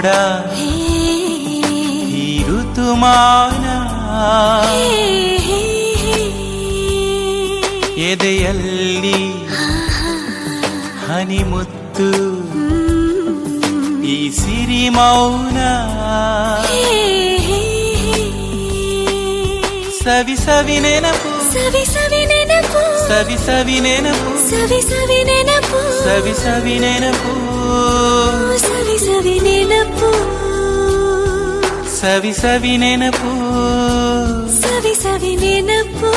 ಮೋಡ ಈ ಋತುಮಾನ ಎದೆಯಲ್ಲಿ ಹನಿಮುತ್ತು ಈ ಸಿರಿ ಮೌನ ಸವಿ ಸವಿ ನೆನಪು ಸವಿ ಸವಿ ನೆನಪು ಸವಿ ಸವಿ ನೆನಪು ಸವಿ ಸವಿ ನೆನಪು ಸವಿ ಸವಿ ನೆನಪು ಸವಿ ಸವಿ ನೆನಪು ಸವಿ ಸವಿ ನೆನಪು ಸವಿ ಸವಿ ನೆನಪು